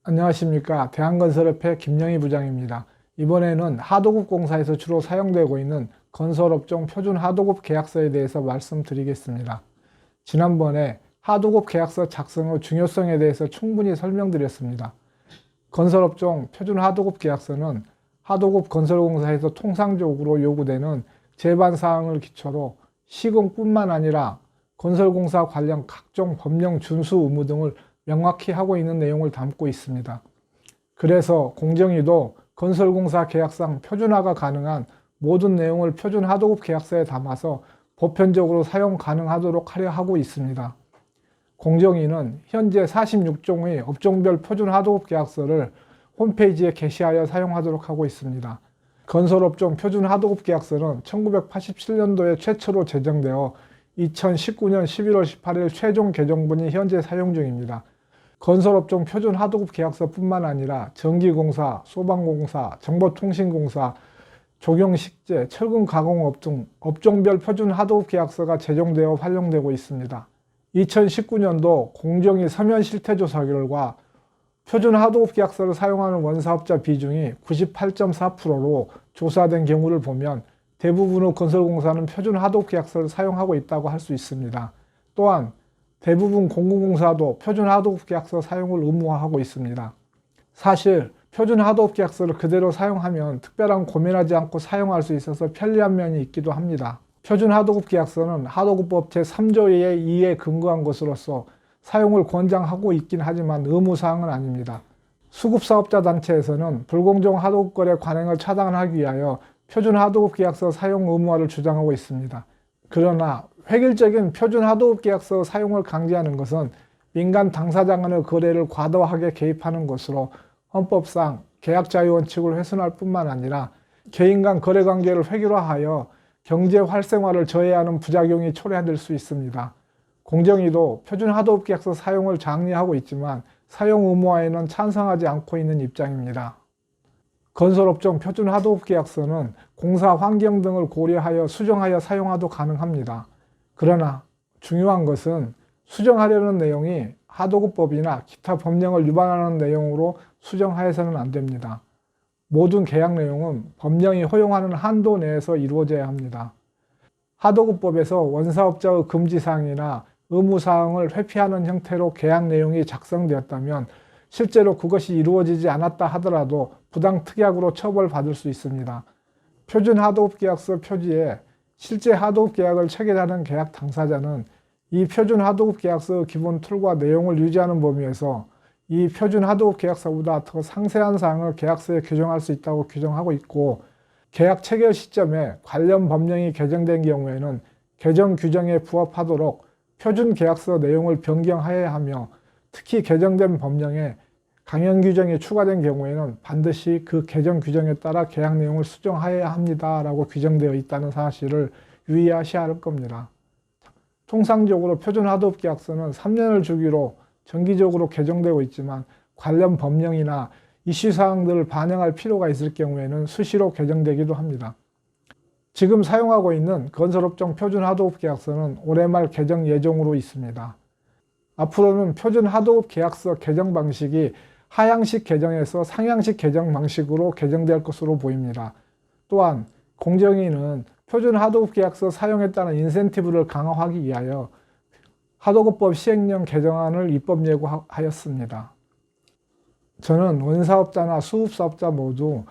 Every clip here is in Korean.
안녕하십니까. 대한건설협회 김영희 부장입니다. 이번에는 하도급공사에서 주로 사용되고 있는 건설업종 표준 하도급 계약서에 대해서 말씀드리겠습니다. 지난번에 하도급 계약서 작성의 중요성에 대해서 충분히 설명드렸습니다. 건설업종 표준 하도급 계약서는 하도급 건설공사에서 통상적으로 요구되는 제반사항을 기초로 시공뿐만 아니라 건설공사 관련 각종 법령 준수 의무 등을 명확히 하고 있는 내용을 담고 있습니다. 그래서 공정위도 건설공사 계약상 표준화가 가능한 모든 내용을 표준 하도급 계약서에 담아서 보편적으로 사용 가능하도록 하려 하고 있습니다. 공정위는 현재 46종의 업종별 표준 하도급 계약서를 홈페이지에 게시하여 사용하도록 하고 있습니다. 건설업종 표준 하도급 계약서는 1987년도에 최초로 제정되어 2019년 11월 18일 최종 개정본이 현재 사용 중입니다. 건설업종 표준 하도급 계약서뿐만 아니라 전기공사, 소방공사, 정보통신공사, 조경식재, 철근가공업 등 업종별 표준 하도급 계약서가 제정되어 활용되고 있습니다. 2019년도 공정위 서면 실태조사 결과 표준 하도급 계약서를 사용하는 원사업자 비중이 98.4%로 조사된 경우를 보면 대부분의 건설공사는 표준 하도급 계약서를 사용하고 있다고 할 수 있습니다. 또한 대부분 공공공사도 표준 하도급 계약서 사용을 의무화하고 있습니다. 사실 표준 하도급 계약서를 그대로 사용하면 특별한 고민하지 않고 사용할 수 있어서 편리한 면이 있기도 합니다. 표준 하도급 계약서는 하도급법 제3조의 2에 근거한 것으로서 사용을 권장하고 있긴 하지만 의무사항은 아닙니다. 수급사업자 단체에서는 불공정 하도급 거래 관행을 차단하기 위하여 표준 하도급 계약서 사용 의무화를 주장하고 있습니다. 그러나 획일적인 표준 하도급 계약서 사용을 강제하는 것은 민간 당사자 간의 거래를 과도하게 개입하는 것으로 헌법상 계약 자유 원칙을 훼손할 뿐만 아니라 개인 간 거래 관계를 획일화하여 경제 활성화를 저해하는 부작용이 초래될 수 있습니다. 공정위도 표준 하도급 계약서 사용을 장려하고 있지만 사용 의무화에는 찬성하지 않고 있는 입장입니다. 건설업종 표준 하도급 계약서는 공사 환경 등을 고려하여 수정하여 사용하도 가능합니다. 그러나 중요한 것은 수정하려는 내용이 하도급법이나 기타 법령을 위반하는 내용으로 수정하여서는 안 됩니다. 모든 계약 내용은 법령이 허용하는 한도 내에서 이루어져야 합니다. 하도급법에서 원사업자의 금지사항이나 의무사항을 회피하는 형태로 계약 내용이 작성되었다면 실제로 그것이 이루어지지 않았다 하더라도 부당특약으로 처벌받을 수 있습니다. 표준 하도급 계약서 표지에 실제 하도급 계약을 체결하는 계약 당사자는 이 표준 하도급 계약서의 기본 틀과 내용을 유지하는 범위에서 이 표준 하도급 계약서보다 더 상세한 사항을 계약서에 규정할 수 있다고 규정하고 있고, 계약 체결 시점에 관련 법령이 개정된 경우에는 개정 규정에 부합하도록 표준 계약서 내용을 변경하여야 하며, 특히 개정된 법령에 강행 규정이 추가된 경우에는 반드시 그 개정 규정에 따라 계약 내용을 수정하여야 합니다 라고 규정되어 있다는 사실을 유의하셔야 할 겁니다. 통상적으로 표준 하도급 계약서는 3년을 주기로 정기적으로 개정되고 있지만 관련 법령이나 이슈사항들을 반영할 필요가 있을 경우에는 수시로 개정되기도 합니다. 지금 사용하고 있는 건설업종 표준 하도급 계약서는 올해 말 개정 예정으로 있습니다. 앞으로는 표준 하도급 계약서 개정 방식이 하향식 개정에서 상향식 개정 방식으로 개정될 것으로 보입니다. 또한 공정위는 표준 하도급 계약서 사용에 따른 인센티브를 강화하기 위하여 하도급법 시행령 개정안을 입법 예고하였습니다. 저는 원사업자나 수급사업자 모두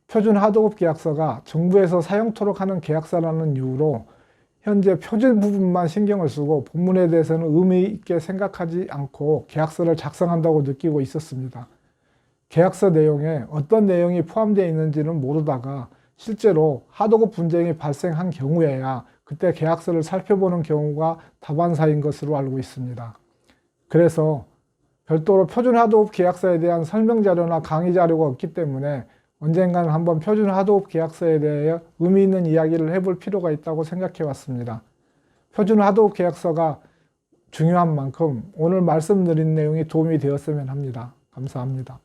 표준 하도급 계약서가 정부에서 사용토록 하는 계약서라는 이유로 현재 표준 부분만 신경을 쓰고 본문에 대해서는 의미 있게 생각하지 않고 계약서를 작성한다고 느끼고 있었습니다. 계약서 내용에 어떤 내용이 포함되어 있는지는 모르다가 실제로 하도급 분쟁이 발생한 경우에야 그때 계약서를 살펴보는 경우가 다반사인 것으로 알고 있습니다. 그래서 별도로 표준 하도급 계약서에 대한 설명 자료나 강의 자료가 없기 때문에 언젠가는 한번 표준 하도급 계약서에 대해 의미 있는 이야기를 해볼 필요가 있다고 생각해 왔습니다. 표준 하도급 계약서가 중요한 만큼 오늘 말씀드린 내용이 도움이 되었으면 합니다. 감사합니다.